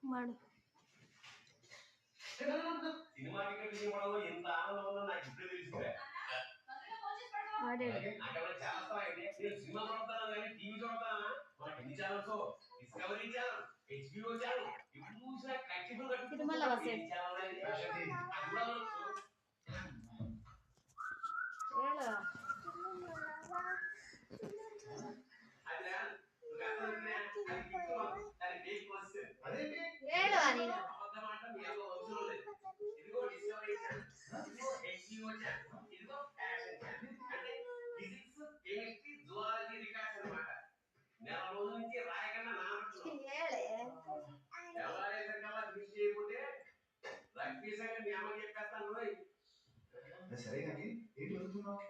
ಮಾಡು cinema ticket ಮಾಡೋದು ఎంత ఆనందం ఉందో నాకు ఇప్పుడు తెలిసిందే. నాకెవరైనా చేస్తారా అండి? నేను సినిమా చూడతాను కానీ టీవీ చూడతానా? మనకి ఎన్ని channels? Discovery channel, HBO channel, ఇప్పుడు చూసినా కట్టిఫుల్ తిరుమల వసే ఛానల్ అది కూడా మనకు ಹೇಳು ಹೇಳು ನೀನು సరే కానీ ఏంటి చదువుతున్నావు?